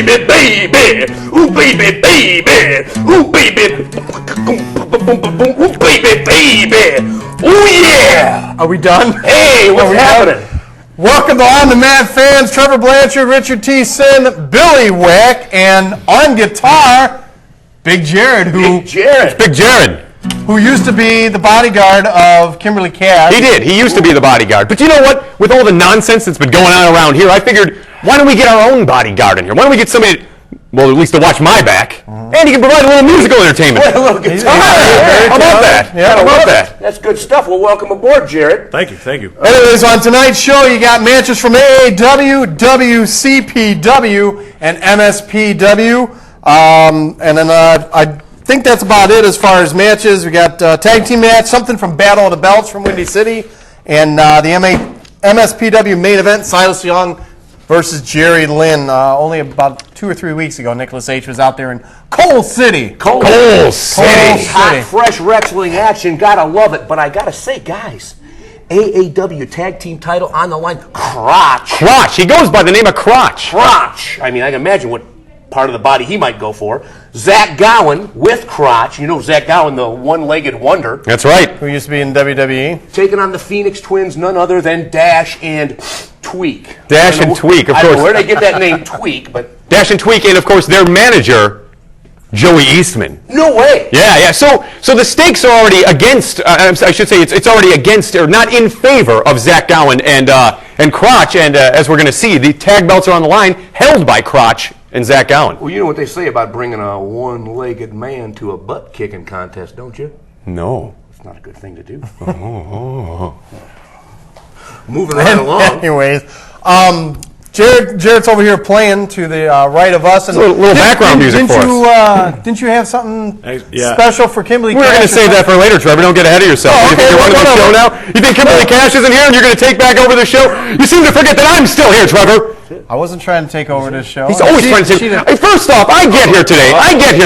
baby, baby. Ooh, baby, baby. Ooh, baby. Ooh, baby, baby. Ooh, yeah. Are we done? Hey, what's happening? Welcome to On the Mat fans. Trevor Blanchard, Richard T. Sin, Billy Whack, and on guitar, Big Jared, Big Jared. Who used to be the bodyguard of Kimberly Cash. He did. He used to be the bodyguard. But you know what? With all the nonsense that's been going on around here, I figured, why don't we get our own bodyguard in here? Why don't we get somebody, well, at least to watch my back, and he can provide a little musical entertainment. A little guitar. How about that? Yeah, How about that? That's good stuff. Well, welcome aboard, Jared. Thank you. Anyways, on tonight's show, you got matches from AAW, WCPW, and MSPW. And then I think that's about it as far as matches. We got tag team match, something from Battle of the Belts from Windy City, and the MSPW main event, Silas Young versus Jerry Lynn. Only about 2 or 3 weeks ago, Nicholas H. was out there in Coal City. Coal City. Hot, fresh wrestling action. Gotta love it. But I gotta say, guys, AAW tag team title on the line. Crotch. He goes by the name of Crotch. I mean, I can imagine what part of the body he might go for. Zach Gowen with Crotch. You know Zach Gowen, the one-legged wonder. That's right. Who used to be in WWE. Taking on the Phoniex Twins, none other than Dash and Tweak. Dash and Tweak, of I don't course. know where they get that name, Tweak, but... Dash and Tweak, and of course their manager, Joey Eastman. No way. Yeah. So the stakes are already against. I should say it's already against, or not in favor of Zach Gowen and Crotch. And as we're going to see, the tag belts are on the line, held by Crotch and Zach Gowen. Well, you know what they say about bringing a one-legged man to a butt-kicking contest, don't you? No. It's not a good thing to do. Moving right along. Anyways, Jared's over here playing to the right of us. And a little background music for us. Didn't you have something Yeah. special for Kimberly Cash? We're going to save that for later, Trevor. Don't get ahead of yourself. Oh, You think okay, you're running the show now? You think Kimberly Cash isn't here and you're going to take back over the show? You seem to forget that I'm still here, Trevor. I wasn't trying to take over this show. He's always trying to take. Hey, first off, I get here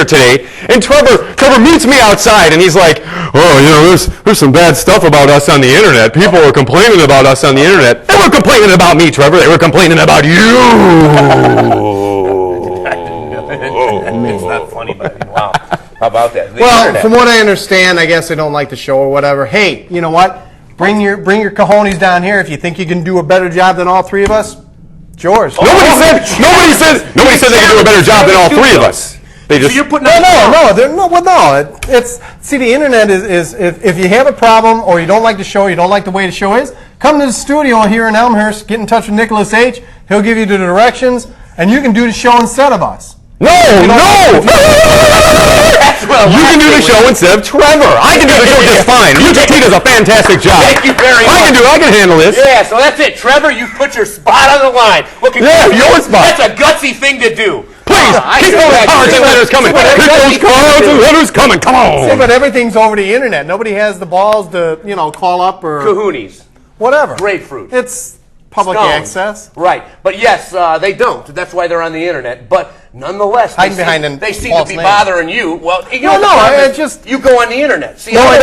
today, and Trevor meets me outside, and he's like, "Oh, you know, there's some bad stuff about us on the internet. People were complaining about us on the internet. They were complaining about me, Trevor. They were complaining about you." It's not funny, but wow. How about that? Well, from what I understand, I guess they don't like the show or whatever. Hey, you know what? Bring your cojones down here if you think you can do a better job than all three of us. It's yours. Nobody said they could do a better job than all three of us. They just. So you're putting No. It's see, the internet is if you have a problem or you don't like the show, you don't like the way the show is, come to the studio here in Elmhurst, get in touch with Nicholas H. He'll give you the directions, and you can do the show instead of us. No! You can do the show instead of Trevor. I can do the show just fine. He does a fantastic job. Thank you very much. I can handle this. Yeah, so that's it. Trevor, you've put your spot on the line. Looking your spot. That's a gutsy thing to do. Please, keep those cards and letters coming. Keep those cards and letters coming. Come on. See, but everything's over the internet. Nobody has the balls to, call up or Cahoonies. whatever. Grapefruit. It's public Scones. access. Right. But yes, they don't. That's why they're on the internet. But nonetheless, Hiding behind they seem false to be names. bothering you. Well, you go on the internet. See, No, I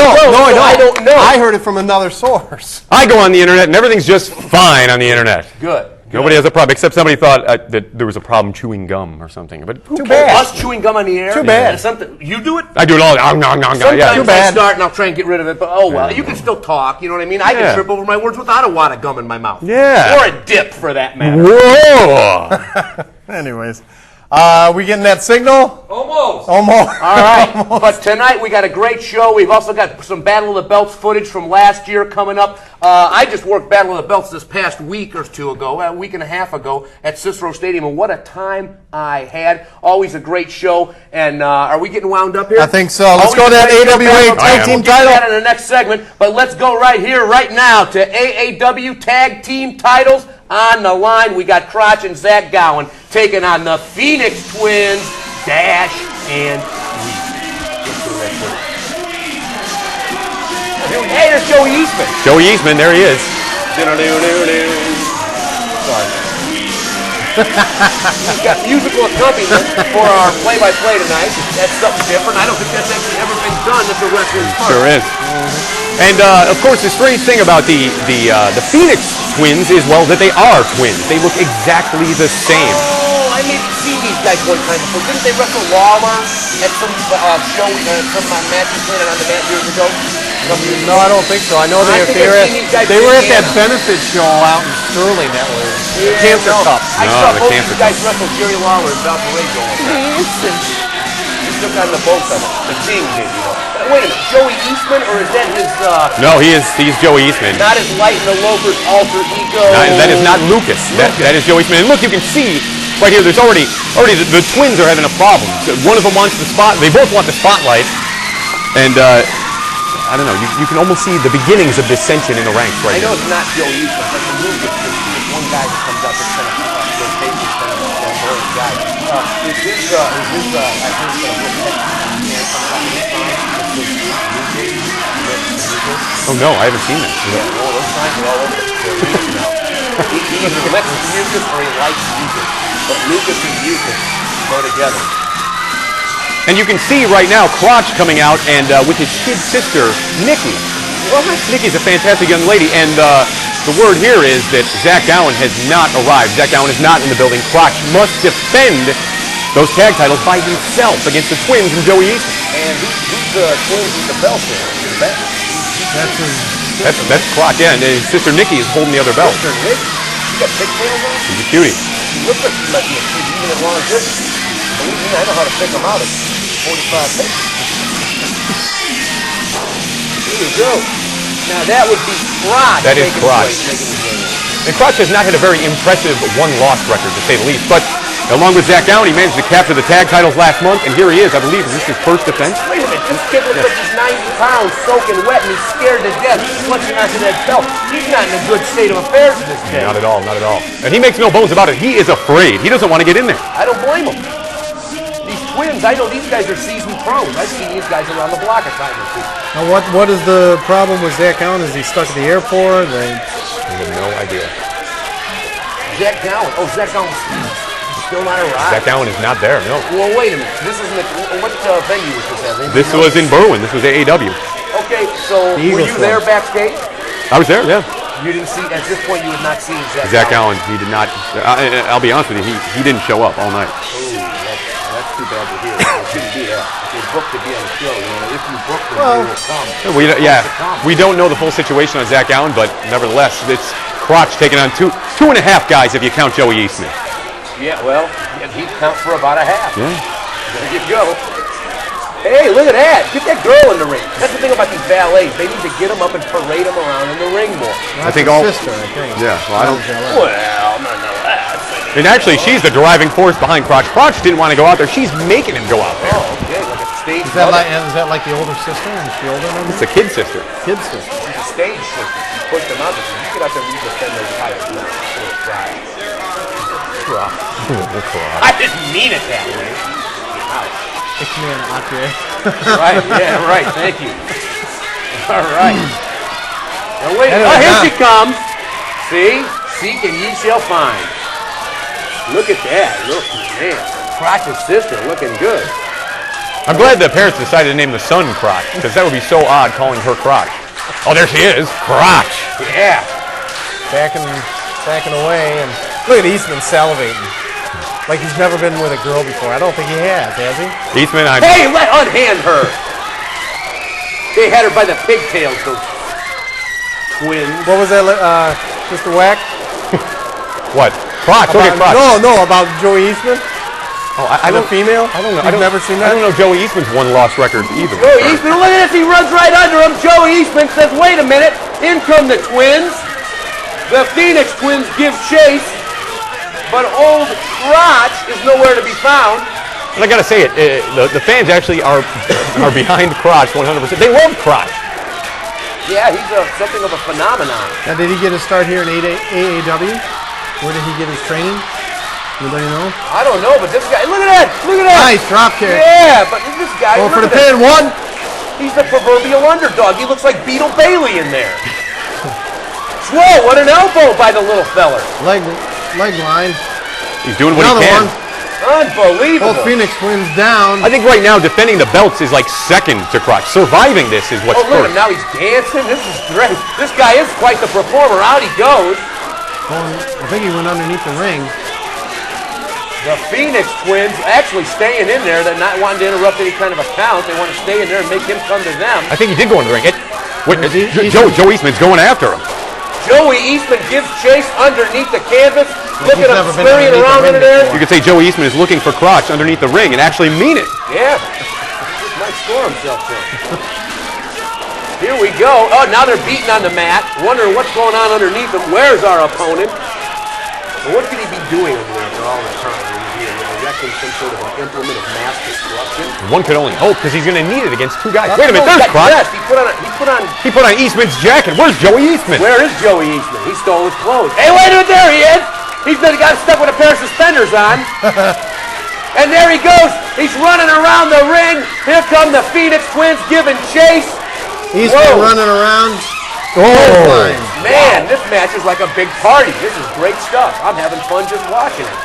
don't know. I heard it from another source. I go on the internet and everything's just fine on the internet. Good. Nobody has a problem, except somebody thought that there was a problem chewing gum or something. But Too bad. Us chewing gum on the air? Too bad. Something, you do it? I do it all. Sometimes Yeah. Too I bad. start and I'll try and get rid of it, but oh well. You can still talk, you know what I mean? I Yeah. can trip over my words without a wad of gum in my mouth. Yeah. Or a dip, for that matter. Whoa! Anyways, we getting that signal? Almost. All right. But tonight we got a great show. We've also got some Battle of the Belts footage from last year coming up. I just worked Battle of the Belts this past week or two ago, a week and a half ago at Cicero Stadium, and what a time I had. Always a great show. And are we getting wound up here? I think so. Let's go to that AWA Tag Team title. We'll get that in the next segment, but let's go right here, right now, to AAW Tag Team titles. On the line, we got Crotch and Zach Gowen taking on the Phoniex Twins, Dash and Tweak. Hey, there's Joey Eastman. Joey Eastman, there he is. He's got musical accompaniment for our play-by-play tonight. That's something different. I don't think that's actually ever been done at the wrestling park. Sure is. And of course, the strange thing about the Phoniex Twins is, well, that they are twins. They look exactly the same. Oh, I maybe seen these guys one time before. Didn't they wrestle Lawler at some show, some match we played on the mat years ago? No, I don't think so. I know I think I've seen these guys they were at in that benefit show out in Sterling. That was the Cancer Cup. I No, saw the both Cancer these guys wrestle Jerry Lawler and Valparaiso one time. He took on the both of them. The King did, you know. Wait a minute, Joey Eastman, or is that his, No, he's Joey Eastman. not his Light in the Loafers alter ego? That is not Lucas. That is Joey Eastman. And look, you can see right here. There's already the twins are having a problem. So one of them wants the spot. They both want the spotlight, and I don't know. You can almost see the beginnings of dissension in the ranks right I know now. it's not Joey Eastman, but the Lucas, there's one guy that comes up and kind of rotates kind of flamboyant guy. Is this, I think, Oh no, I haven't seen that. yeah, well, those signs are all over the place now. He either lets Lucas or he likes Lucas. But Lucas and Lucas go together. And you can see right now Crotch coming out and with his kid sister, Nikki. What? Nikki's a fantastic young lady, and the word here is that Zach Gowen has not arrived. Zach Gowen is not in the building. Crotch must defend those tag titles by himself against the Twins and Joey Eastman. And who's the Twins with the belt there? The belt? That's Crotch, yeah, and his sister Nikki is holding the other belt. Sister Nick? She got pigtails on? She's a cutie. She looks like she might be a kid even as long as this. Believe me, I know how to pick them out at 45 minutes. Here we go. Now that would be Crotch. That is Crotch. making the game. And Crotch has not had a very impressive one-loss record, to say the least. But along with Zach Gowen, he managed to capture the tag titles last month, and here he is. I believe, is this his first defense? Wait a minute, this kid looks like he's 90 pounds, soaking wet, and he's scared to death. He's clutching onto that belt. He's not in a good state of affairs in this day. Not at all, not at all. And he makes no bones about it. He is afraid. He doesn't want to get in there. I don't blame him. These Twins, I know these guys are seasoned pros. I've seen these guys around the block a time or two. Now, what is the problem with Zach Gowen? Is he stuck at the airport? I have no idea. Zach Gowen. Oh, Zach Gowen's still not arrived. Zach Gowen is not there, no. Well, wait a minute. This isn't what venue was this at? This was in Berwyn. This was AAW. Okay, so were you there backstage? I was there, yeah. You didn't see, at this point you had not seen Zach Gowen, he did not, I'll be honest with you, he didn't show up all night. Ooh, that's too bad to hear. It shouldn't be that. If you're booked to be on the show, you know, if you book them, they will come. We don't know the full situation on Zach Gowen, but nevertheless, it's Crotch taking on two and a half guys if you count Joey Eastman. Yeah, well, he'd count for about a half. Yeah. There you go. Hey, look at that. Get that girl in the ring. That's the thing about these valets. They need to get them up and parade them around in the ring more. I think all. Sister, I think. Yeah, well, I don't. Well, nonetheless. And actually, she's the driving force behind Crotch. Crotch didn't want to go out there. She's making him go out there. Oh, okay. Like a stage Is that like the older sister? Is she older than It's a kid sister. kid sister? She's a stage sister. She pushed them out. You get out there and you defend those titles now. I didn't mean it that way. Ich meine, okay. Right, yeah, right. Thank you. All right. Now wait. Anyway, Oh, here now. she comes. See? Seek and ye shall find. Look at that. Look, man. Crotch's sister looking good. I'm glad the parents decided to name the son Crotch, because that would be so odd calling her Crotch. Oh, there she is. Crotch. Yeah. Backing away, and look at Eastman salivating. Like he's never been with a girl before. I don't think he has he? Eastman, Hey, unhand her. They had her by the pigtails, those twins. What was that, Mr. Whack? What? Crotch. Look at Crotch. No, about Joey Eastman? Oh, I The don't. female? I don't know. You've never seen I that? don't know Joey Eastman's one-loss record either. Joey Eastman, look at this. He runs right under him. Joey Eastman says, wait a minute. In come the Twins. The Phoniex Twins give chase. But old Crotch is nowhere to be found. And I gotta say it, the fans actually are behind Crotch 100%. They love Crotch. Yeah, he's something of a phenomenon. Now, did he get his start here in AAW? Where did he get his training? Anybody know? I don't know, but this guy, look at that. Look at that. Nice drop kick. Yeah, but this guy, Going for look the at pin. that. One. He's the proverbial underdog. He looks like Beetle Bailey in there. Whoa, what an elbow by the little feller. Leg line. He's doing what Another he can. one. Unbelievable. Both Phoenix Twins down. I think right now defending the belts is like second to Crotch. Surviving this is what's Oh, look at first. him. Now he's dancing. This is great. This guy is quite the performer. Out he goes. I think he went underneath the ring. The Phoniex Twins actually staying in there. They're not wanting to interrupt any kind of a count. They want to stay in there and make him come to them. I think he did go in the ring. Joe Eastman's going after him. Joey Eastman gives chase underneath the canvas. Look at him scurrying around under there. You could say Joe Eastman is looking for crotch underneath the ring and actually mean it. Yeah. Might score himself there. Here we go. Oh, now they're beating on the mat. Wondering what's going on underneath him. Where's our opponent? Well, what could he be doing over there for all the time? Erecting some sort of an implement of mass destruction. One could only hope, because he's going to need it against two guys. Wait a minute, there's crotch. Yes, he put on Eastman's jacket. Where's Joey Eastman? Where is Joey Eastman? He stole his clothes. Hey, wait a minute, there he is. He's got stuck with a pair of suspenders on. And there he goes. He's running around the ring. Here come the Phoniex Twins giving chase. Eastman running around. Oh, man, this match is like a big party. This is great stuff. I'm having fun just watching it.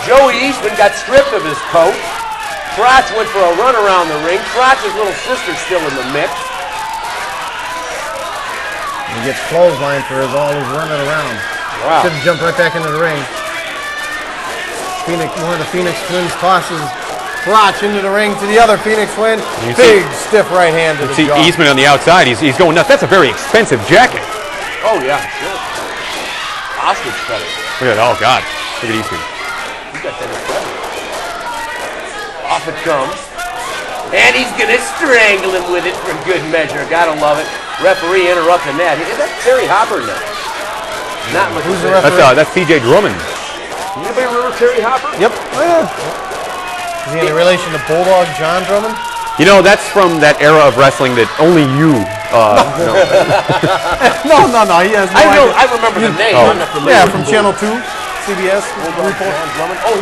Joey Eastman got stripped of his coat. Crotch went for a run around the ring. Crotch's little sister's still in the mix. He gets clotheslined for all his running around. Wow. Should have jumped right back into the ring. One of the Phoniex Twins tosses Crotch into the ring to the other Phoniex Twin. Big, stiff right hand to the jaw. See Eastman on the outside. He's going nuts. That's a very expensive jacket. Oh, yeah, sure. Ostrich feather. Look at that. Oh, God. Look at Eastman. You got that feather. Off it comes. And he's going to strangle him with it for good measure. Gotta love it. Referee interrupting that. Is that Terry Hopper now? Not much. Who's the referee? That's T.J. Drummond. Anybody remember Terry Hopper? Yep. Oh, yeah. Is he in relation to Bulldog John Drummond? You know, that's from that era of wrestling that only you know. No. He has no idea. I remember the name. Oh. I'm not familiar. Yeah, from Channel 2, CBS. John Drummond. Oh,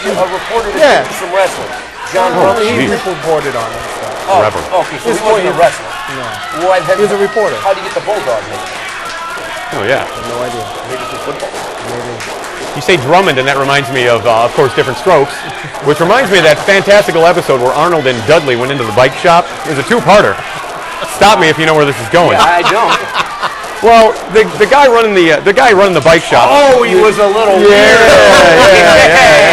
he's a reporter that Yeah. did some wrestling. John Oh, Drummond. he geez. reported on it. Oh, Forever. okay, so he wasn't a wrestler. No. Well, He was a reporter. How do you get the Bulldog name? Oh, yeah. No idea. Maybe some football. You say Drummond, and that reminds me of course, Different Strokes, which reminds me of that fantastical episode where Arnold and Dudley went into the bike shop. It was a two-parter. Stop me if you know where this is going. Yeah, I don't. Well, the guy running the bike shop. Oh, he was a little Yeah.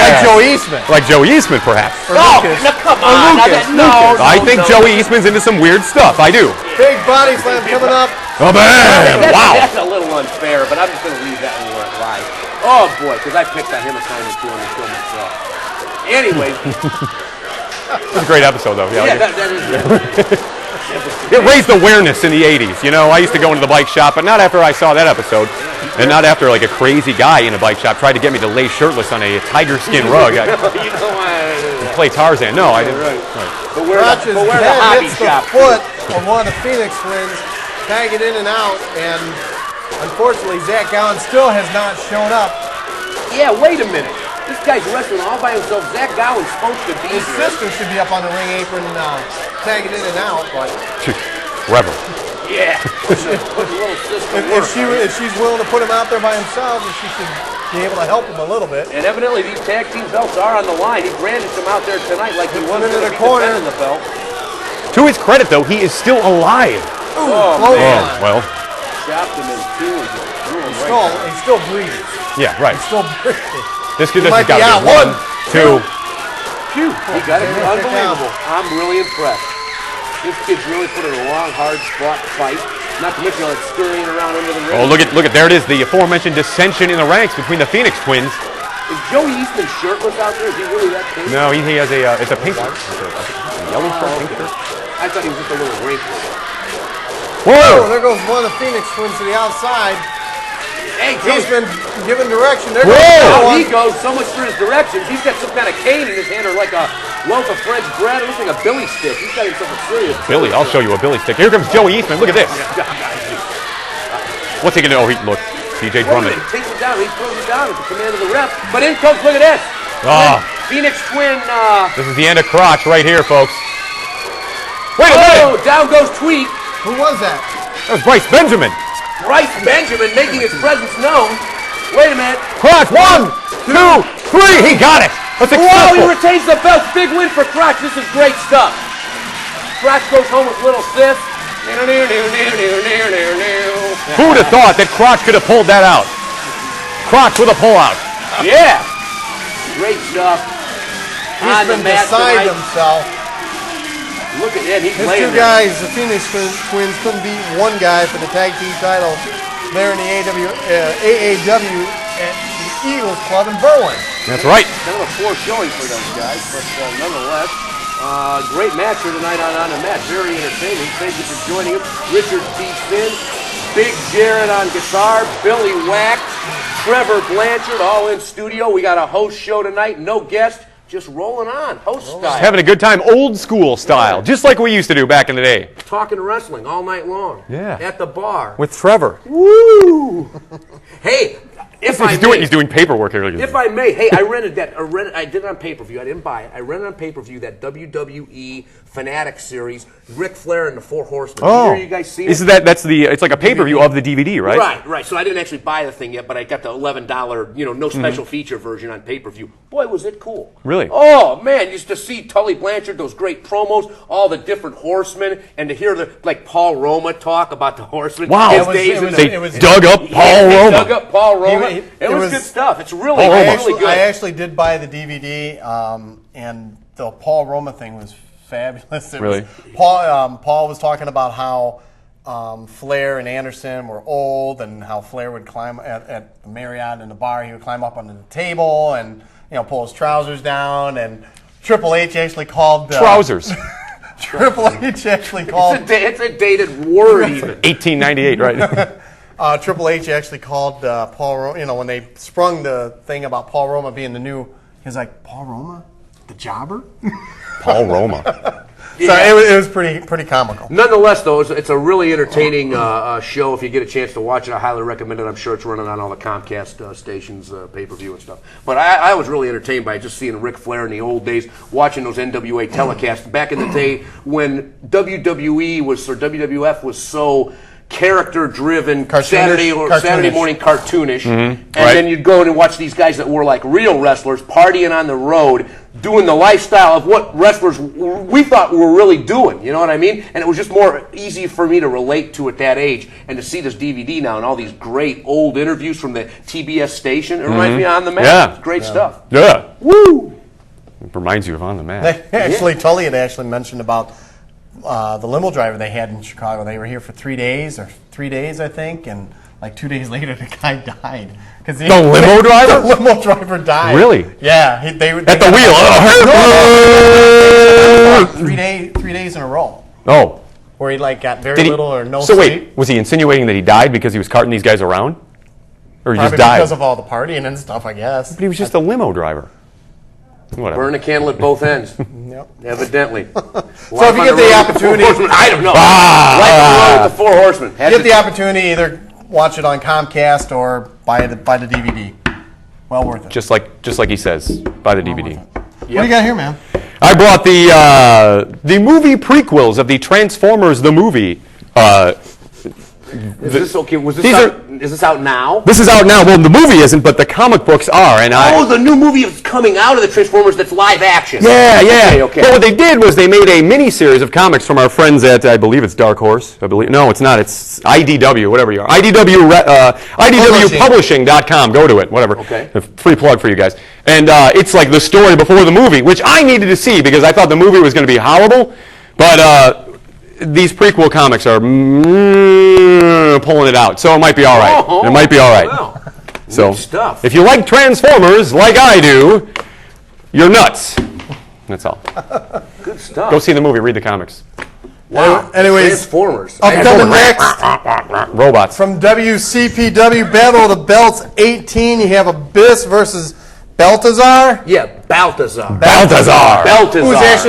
Like Joe Eastman. Like Joey Eastman, perhaps. No, Lucas. no, come on. Lucas. No, I think Joey Eastman's into some weird stuff. I do. Big body slam coming up. Oh, man! Wow. That's a little unfair, but I'm just going to leave that one where it lies. Oh, boy, because I picked on him a time or two on the show myself. Anyway. It was a great episode, though. Yeah, that is It raised awareness in the 80s. You know, I used to go into the bike shop, but not after I saw that episode. And not after, like, a crazy guy in a bike shop tried to get me to lay shirtless on a tiger skin rug. I play Tarzan. No, I didn't. Right. But Crotch's where the head hobby hits the shop? foot of one of the Phoniex Twins, tag it in and out, and unfortunately Zach Gowan still has not shown up. Yeah, wait a minute. This guy's wrestling all by himself. Zach Gowan's supposed to be His here. sister should be up on the ring apron, tagging in and out, but Forever. Yeah. Put little sister if she's willing to put him out there by himself, she should be able to help him a little bit. And evidently these tag team belts are on the line. He brandished them out there tonight like he was into going to the be corner. defending the belt. To his credit, though, he is still alive. Oh, Oh, man. Oh, well. Chopped him in two and just threw him right down. He's still breathing. Yeah, right. He's still breathing. This might has got be to out. be 1, 2. He got it. Yeah, Unbelievable. I'm really impressed. This kid's really put in a long, hard-fought fight. Not to mention all that scurrying around under the ring. Oh, look at, there it is, the aforementioned dissension in the ranks between the Phoniex Twins. Is Joey Eastman shirtless out there? Is he really that pink? No, he has it's a pink shirt. A yellow shirt, pink shirt. I thought he was just a little wrinkly. Oh, Whoa! there goes one of the Phoniex Twins to the outside. Hey, He's been given direction. There Whoa! How goes he goes so much for his directions. He's got some kind of cane in his hand or like a loaf of French bread. It looks like a Billy stick. He's got himself a serious Billy, I'll show you a Billy stick. Here comes Joey Eastman. Look at this. What's he going to do? Oh, look. T.J. Wait a Drummond. minute, takes it down. He throws it down at the command of the ref. But in comes, look at this. Ah. Phoniex Twin. This is the end of crotch right here, folks. Wait a minute! Down goes Tweet. Who was that? That was Bryce Benjamin. Bryce Benjamin making his presence known. Wait a minute. Crotch, 1, 2, 3. He got it. That's Whoa, he successful. retains the belt. Big win for Crotch. This is great stuff. Crotch goes home with little Sif. Who would have thought that Crotch could have pulled that out? Crotch with a pull-out. Yeah. Great stuff. He's been beside himself. Look at him. He's His laying two there. guys, the Phoniex Twins, couldn't beat one guy for the tag team title there in the AAW at the Eagles Club in Berwyn. That's right. Kind of a poor showing for those guys, but nonetheless, great match here tonight on the mat. Very entertaining. Thank you for joining us. Richard T. Finn, Big Jared on guitar, Billy Whack, Trevor Blanchard, all in studio. We got a host show tonight. No guest. Just rolling on, host style. Having a good time, old school style, just like we used to do back in the day. Talking wrestling all night long. Yeah. At the bar. With Trevor. Woo! Hey, if I may, He's doing paperwork here. if I may, hey, I did it on pay-per-view. I didn't buy it. I rented on pay-per-view that WWE Fanatic series, Ric Flair and the Four Horsemen. Oh, You guys seen it? It's like a pay-per-view of the DVD, right? Right. So I didn't actually buy the thing yet, but I got the $11, no special feature version on pay-per-view. Boy, was it cool. Really? Oh, man, just to see Tully Blanchard, those great promos, all the different horsemen, and to hear Paul Roma talk about the horsemen. Wow. His They days in the- dug up Paul They Roma. dug up Paul Roma. It It was good stuff. It's really, I really good. actually did buy the DVD, and the Paul Roma thing was fabulous. Really? Paul was talking about how Flair and Anderson were old, and how Flair would climb at the Marriott in the bar. He would climb up onto the table and pull his trousers down. And Triple H actually called Trousers. Triple H actually called. It's a dated word, even. 1898, right? Triple H actually called Paul Roma. When they sprung the thing about Paul Roma being the new, he's like, Paul Roma, the jobber. Paul Roma. So it was pretty comical. Nonetheless, though, it's a really entertaining show. If you get a chance to watch it, I highly recommend it. I'm sure it's running on all the Comcast stations, pay-per-view and stuff. But I was really entertained by just seeing Ric Flair in the old days, watching those NWA telecasts back in the day when WWF was so character-driven, Saturday morning cartoonish, and then you'd go in and watch these guys that were like real wrestlers partying on the road, doing the lifestyle of what wrestlers we thought were really doing. You know what I mean? And it was just more easy for me to relate to at that age, and to see this DVD now and all these great old interviews from the TBS station. It reminds me of On the Mat. Yeah. It's great stuff. Yeah. Woo! It reminds you of On the Mat. Tully had actually mentioned about the limo driver they had in Chicago. They were here for 3 days, I think, and like 2 days later the guy died. The limo driver? The limo driver died. Really? Yeah. They At the wheel. Oh, 3 days in a row. Oh. Where he got very little or no So sleep. wait, was he insinuating that he died because he was carting these guys around? Or he Probably just died? because of all the partying and stuff, I guess. But he was just a limo driver. Whatever. Burn a candle at both ends. Yep. Evidently. So if you get the opportunity, I don't know. Life on the road with the Four Horsemen. get the opportunity, either watch it on Comcast or buy the DVD. Well worth it. Just like he says, buy the DVD. What do you got here, man? I brought the movie prequels of the Transformers the movie. Is this okay? Is this out now? This is out now. Well, the movie isn't, but the comic books are. And the new movie is coming out of the Transformers that's live action. Yeah. Okay. Well, what they did was they made a mini-series of comics from our friends at, I believe it's Dark Horse. No, it's not. It's IDW, whatever you are. IDWpublishing.com. Go to it, whatever. Okay. A free plug for you guys. And it's like the story before the movie, which I needed to see because I thought the movie was going to be horrible. But these prequel comics are pulling it out, so it might be all right. Oh, it might be all right. Wow. So, Good stuff. if you like Transformers like I do, you're nuts. That's all. Good stuff. Go see the movie, read the comics. Wow. Anyways, Transformers. Upcoming next Robots. from WCPW Battle of the Belts 18, you have Abyss versus Baltazaar. Yeah, Baltazaar. Baltazaar.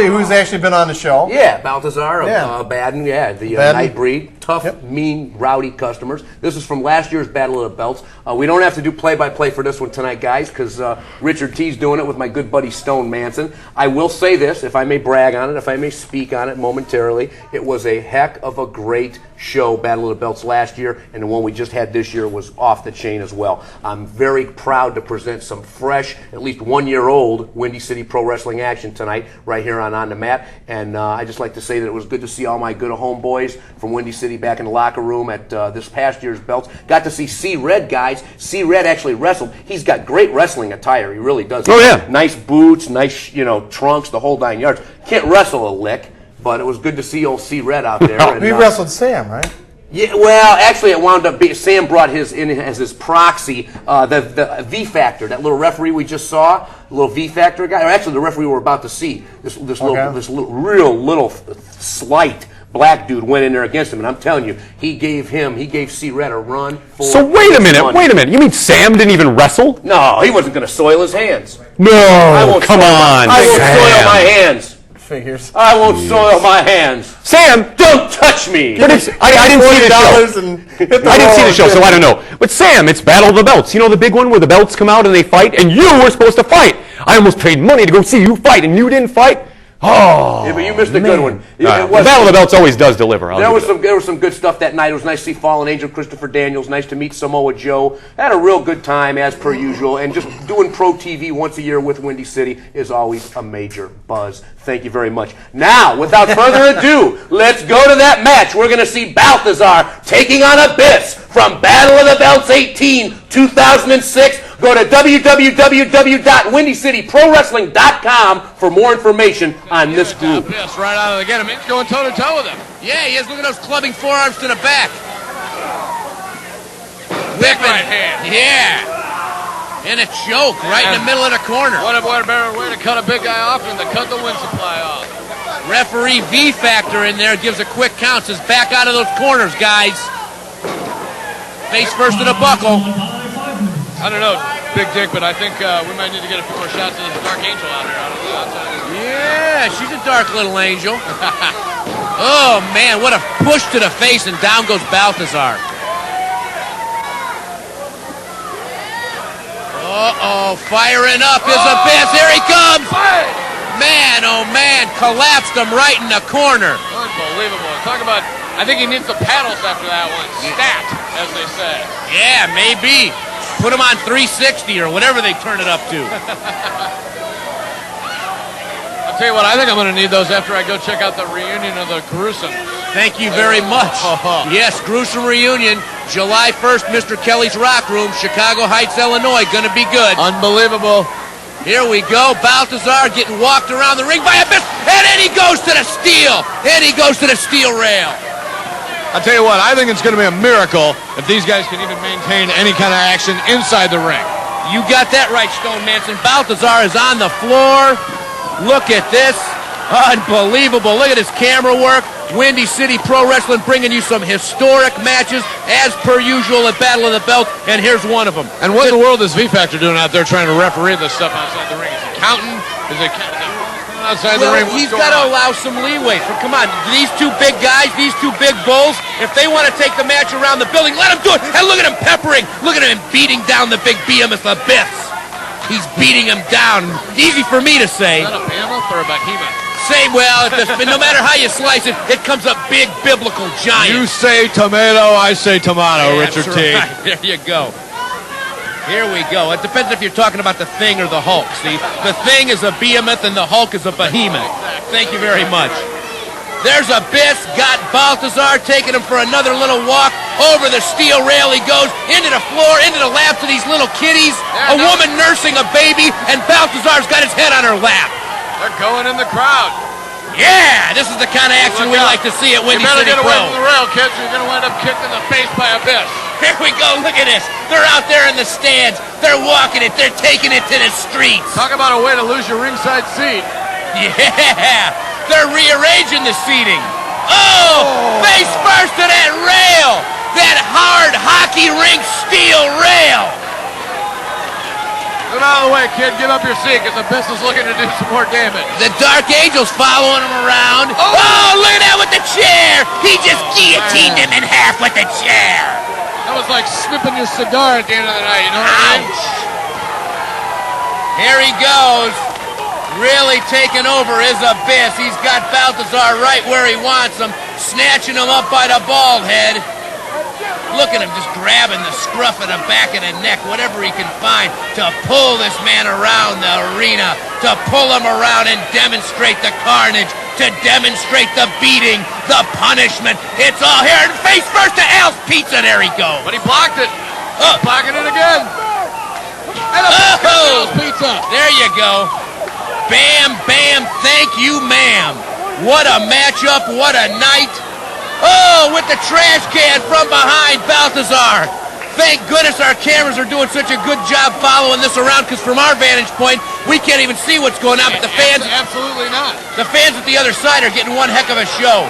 Who's actually been on the show? Yeah, Baltazaar, Yeah. Baden, the Baden. Nightbreed. Tough, Yep. mean, rowdy customers. This is from last year's Battle of the Belts. We don't have to do play-by-play for this one tonight, guys, because Richard T's doing it with my good buddy Stone Manson. I will say this, if I may brag on it, if I may speak on it momentarily, it was a heck of a great show, Battle of the Belts last year, and the one we just had this year was off the chain as well. I'm very proud to present some fresh, at least 1 year old Windy City Pro Wrestling action tonight right here on the mat. And I just like to say that it was good to see all my good homeboys from Windy City back in the locker room at this past year's belts. Got to see C-Red, guys. C-Red actually wrestled. He's got great wrestling attire. He really does. Oh, yeah. Nice boots, nice, trunks, the whole 9 yards. Can't wrestle a lick, but it was good to see old C-Red out there. We wrestled Sam, right? Yeah, well, actually, it wound up being Sam brought his in as his proxy, the V Factor, that little referee we just saw, the little V Factor guy, or actually the referee we're about to see. This little slight black dude went in there against him, and I'm telling you, he gave C-Red a run. So wait a minute. You mean Sam didn't even wrestle? No, he wasn't going to soil his hands. No, I won't come on, I won't Sam. soil my hands. Figures. I won't soil my hands. Sam, don't touch me. But I didn't see the show. I didn't see the show, so I don't know. But Sam, it's Battle of the Belts. You know the big one where the belts come out and they fight, and you were supposed to fight. I almost paid money to go see you fight, and you didn't fight. Oh, yeah, but you missed a good one. The Battle of the Belts always does deliver. There was some good stuff that night. It was nice to see Fallen Angel Christopher Daniels. Nice to meet Samoa Joe. Had a real good time as per usual. And just doing pro TV once a year with Windy City is always a major buzz. Thank you very much. Now, without further ado, let's go to that match. We're going to see Baltazaar taking on Abyss from Battle of the Belts 18, 2006. Go to www.windycityprowrestling.com for more information on this group. Yes, right out of the gate. He's going toe-to-toe with him. Yeah, he is. Look at those clubbing forearms to the back. Big right hand. Yeah. And a choke right in the middle of the corner. What a better way to cut a big guy off than to cut the wind supply off. Referee V Factor in there gives a quick count. Says back out of those corners, guys. Face first to the buckle. I don't know, Big Dick, but I think we might need to get a few more shots of this Dark Angel out here. Yeah, she's a dark little angel. Oh, man, what a push to the face, and down goes Baltazaar. Uh-oh, firing up is Abyss. Here he comes. Man, oh, man, collapsed him right in the corner. Unbelievable. Talk about, I think he needs the paddles after that one. Stat, as they say. Yeah, maybe. Put him on 360 or whatever they turn it up to. I'll tell you what, I think I'm going to need those after I go check out the reunion of the Gruesome. Thank you very much. Yes, Gruesome reunion, July 1st, Mr. Kelly's Rock Room, Chicago Heights, Illinois. Going to be good. Unbelievable. Here we go. Baltazaar getting walked around the ring by Abyss, and then he goes to the steel. And he goes to the steel rail. I'll tell you what, I think it's going to be a miracle if these guys can even maintain any kind of action inside the ring. You got that right, Stone Manson. Baltazaar is on the floor. Look at this. Unbelievable. Look at his camera work. Windy City Pro Wrestling bringing you some historic matches as per usual at Battle of the Belt, and here's one of them. And what in the world is V-Factor doing out there trying to referee this stuff outside the ring? Is he counting? Is he outside the ring? He's got to allow some leeway. Come on, these two big guys, these two big bulls, if they want to take the match around the building, let them do it. And look at him peppering. Look at him beating down the big behemoth Abyss. He's beating him down. Easy for me to say. Is that a behemoth or a behemoth? Say, well, no matter how you slice it, it comes up big biblical giant. You say tomato, I say tomato, Yeah, Richard that's T. right. There you go. Here we go. It depends if you're talking about the Thing or the Hulk. See, the Thing is a behemoth and the Hulk is a behemoth. Thank you very much. There's Abyss, got Baltazaar, taking him for another little walk. Over the steel rail he goes, into the floor, into the laps of these little kitties. A woman nursing a baby, and Baltazaar's got his head on her lap. They're going in the crowd. Yeah, this is the kind of action we like to see at Windy City You better get Pro. away from the rail, kids. You're going to wind up kicked in the face by Abyss. Here we go, look at this. They're out there in the stands. They're walking it. They're taking it to the streets. Talk about a way to lose your ringside seat. Yeah, they're rearranging the seating. Oh, face first to that rail. That hard hockey rink steel rail. Get out of the way, kid. Give up your seat because Abyss is looking to do some more damage. The Dark Angel's following him around. Oh, look at that with the chair. He just guillotined him in half with the chair. That was like snipping your cigar at the end of the night, you know what I mean? Ouch. Here he goes. Really taking over is Abyss. He's got Baltazaar right where he wants him, snatching him up by the bald head. Look at him just grabbing the scruff of the back of the neck, whatever he can find, to pull this man around the arena, to pull him around and demonstrate the carnage, to demonstrate the beating, the punishment. It's all here. And face first to Al's Pizza. There he goes. But he blocked it. Blocking it again. And Al's Pizza. There you go. Bam, bam, thank you, ma'am. What a matchup, what a night. Oh, with the trash can from behind, Baltazaar. Thank goodness our cameras are doing such a good job following this around, because from our vantage point, we can't even see what's going on, but the fans... Absolutely not. The fans at the other side are getting one heck of a show.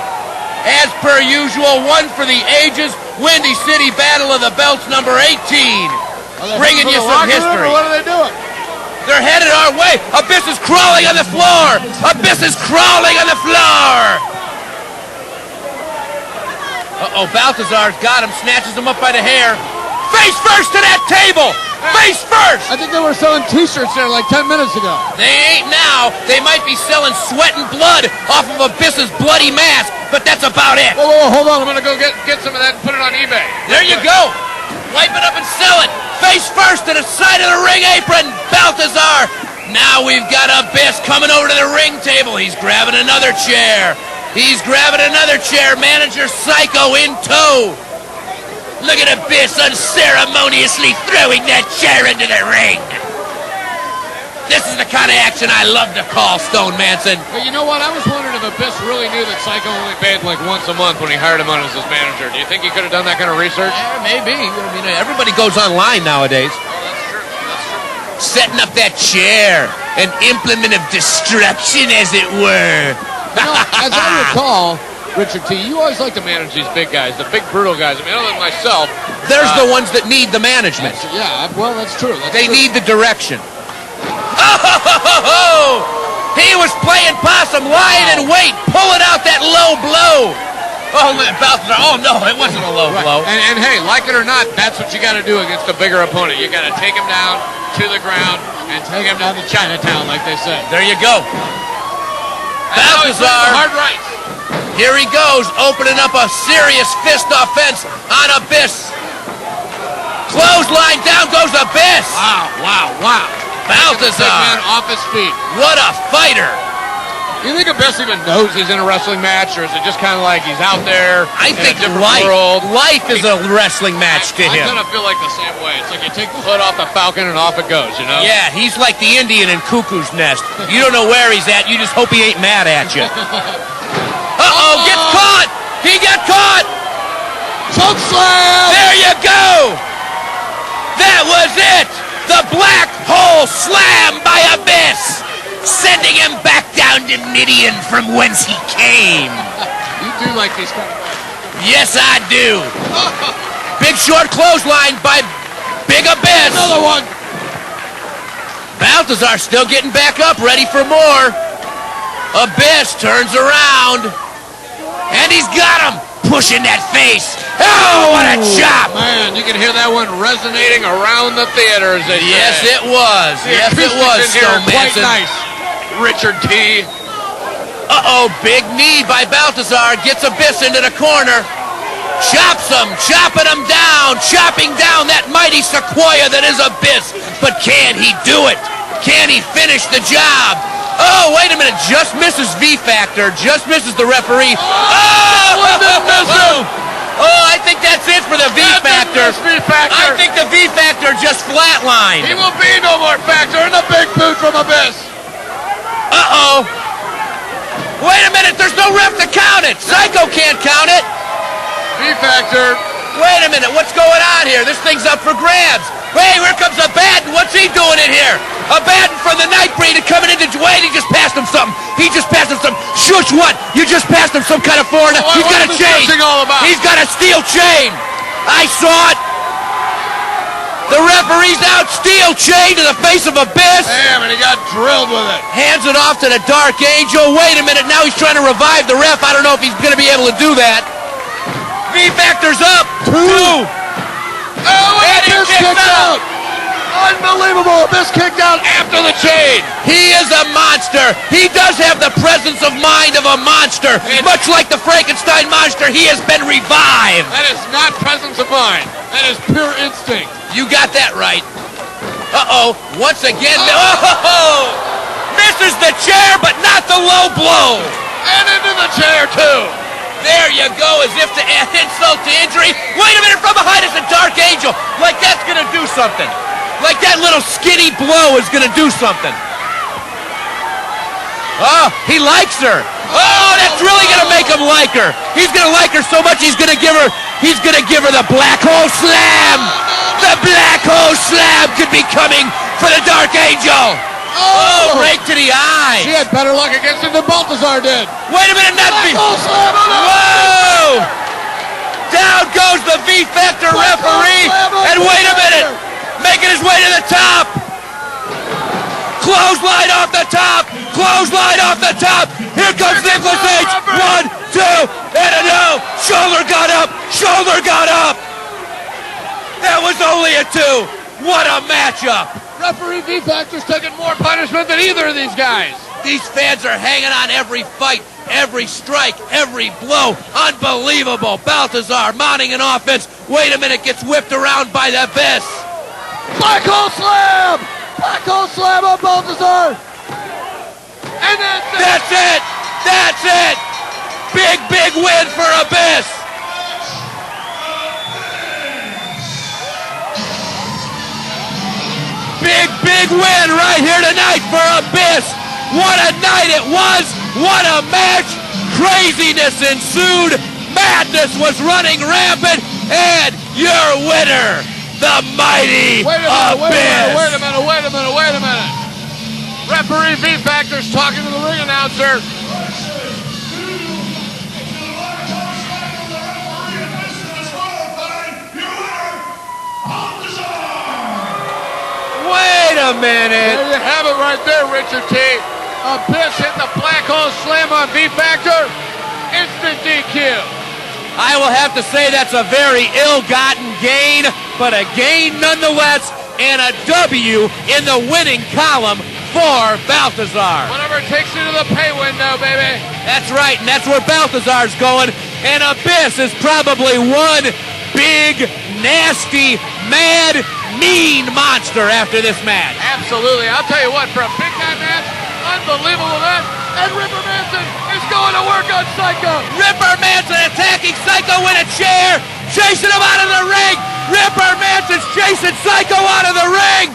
As per usual, one for the ages, Windy City Battle of the Belts number 18. Bringing you some history. What are they doing? They're headed our way. Abyss is crawling on the floor. Abyss is crawling on the floor. Uh-oh, Baltazaar's got him, snatches him up by the hair. Face first to that table! Face first! I think they were selling T-shirts there like 10 minutes ago. They ain't now. They might be selling sweat and blood off of Abyss's bloody mask, but that's about it. Whoa, hold on. I'm going to go get some of that and put it on eBay. There you go. Wipe it up and sell it. Face first to the side of the ring apron, Baltazaar. Now we've got Abyss coming over to the ring table. He's grabbing another chair. He's grabbing another chair. Manager Psycho in tow. Look at Abyss unceremoniously throwing that chair into the ring. This is the kind of action I love to call, Stone Manson. But you know what? I was wondering if Abyss really knew that Psycho only paid like once a month when he hired him on as his manager. Do you think he could have done that kind of research? Yeah, maybe. I mean, everybody goes online nowadays. Oh, that's true. That's true. Setting up that chair. An implement of destruction, as it were. You know, as I recall, Richard T., you always like to manage these big guys, the big brutal guys. I mean, other than myself. There's the ones that need the management. Yeah, well, that's true. They need the direction. Oh! He was playing possum, lying in wait, pulling out that low blow. Oh, Baltazaar. Oh, no, it wasn't a low blow. And hey, like it or not, that's what you got to do against a bigger opponent. You got to take him down to the ground and take him down to Chinatown, like they say. There you go. Baltazaar. Hard right. Here he goes, opening up a serious fist offense on Abyss. Clothesline, down goes Abyss. Wow. Baltazaar. Big man off his feet. What a fighter. You think Abyss even knows he's in a wrestling match, or is it just kind of like he's out there I in think a different world? life is a wrestling match to him. I kind of feel like the same way. It's like you take the hood off the Falcon and off it goes, you know? Yeah, he's like the Indian in Cuckoo's Nest. You don't know where he's at, you just hope he ain't mad at you. Uh-oh, gets caught! He got caught! Choke slam! There you go! That was it! The black hole slam by Abyss! Sending him back down to Midian from whence he came. You do like these kind of... Yes, I do. Big short clothesline by Big Abyss. Another one. Baltazaar still getting back up, ready for more. Abyss turns around. And he's got him. Pushing that face. Oh, what a chop. Man, you can hear that one resonating around the theaters. Yes, it was. Yes, it was, Stone quite Manson. nice. Richard T. Uh-oh, big knee by Baltazaar. Gets Abyss into the corner. Chops him, chopping him down, chopping down that mighty sequoia that is Abyss. But can he do it? Can he finish the job? Oh, wait a minute. Just misses V-Factor. Just misses the referee. Oh, I think that's it for the V-Factor. I think the V-Factor just flatlined. He will be no more Factor in the big boot from Abyss. Uh-oh. Wait a minute, there's no ref to count it. Psycho can't count it. V-Factor. Wait a minute, what's going on here? This thing's up for grabs. Hey, here comes Abaddon. What's he doing in here? Abaddon from the Nightbreed coming into... Wait, he just passed him something. He just passed him something. Shush, what? You just passed him some kind of foreign... He's got a chain. All about? He's got a steel chain. I saw it. The referee's out, steel chain to the face of Abyss. Damn, and he got drilled with it. Hands it off to the Dark Angel. Wait a minute, now he's trying to revive the ref. I don't know if he's going to be able to do that. V-Factor's up. Two. Oh, and he kicks out. Unbelievable. Abyss kicked out after the chain. He is a monster. He does have the presence of mind of a monster. Much like the Frankenstein monster, he has been revived. That is not presence of mind. That is pure instinct. You got that right. Uh-oh. Once again. Oh! Misses the chair, but not the low blow. And into the chair, too. There you go, as if to add insult to injury. Wait a minute, from behind is a Dark Angel. Like that's going to do something. Like that little skinny blow is going to do something. Oh, he likes her. Oh, that's really going to make him like her. He's going to like her so much he's going to give her the black hole slam. The black hole slam could be coming for the Dark Angel. Oh, right to the eye. She had better luck against him than Baltazaar did. Wait a minute, not V. Whoa! Down goes the V-Factor referee. And wait a minute. Making his way to the top. Clothesline off the top. Clothesline off the top. Here comes Nicholas H. 1, 2, and a no. Shoulder got up. Shoulder got up. That was only a 2. What a matchup. Referee V-Factor's taking more punishment than either of these guys. These fans are hanging on every fight, every strike, every blow. Unbelievable. Baltazaar mounting an offense. Wait a minute, gets whipped around by the Abyss. Black hole slam. Black hole slam on Baltazaar. And That's it. That's it. Big, big win for Abyss. Big, big win right here tonight for Abyss. What a night it was. What a match. Craziness ensued. Madness was running rampant. And your winner, the mighty Abyss. Wait a minute. Referee V-Factor's talking to the ring announcer. Wait a minute. There you have it right there, Richard T. Abyss hit the black hole slam on V-Factor. Instant DQ. I will have to say that's a very ill-gotten gain, but a gain nonetheless, and a W in the winning column for Baltazaar. Whatever takes you to the pay window, baby. That's right, and that's where Baltazaar's going, and Abyss is probably one big, nasty, mad, mean monster after this match. Absolutely. I'll tell you what, for a big-time match, unbelievable match, and Ripper Manson is going to work on Psycho. Ripper Manson attacking Psycho in a chair, chasing him out of the ring. Ripper Manson's chasing Psycho out of the ring.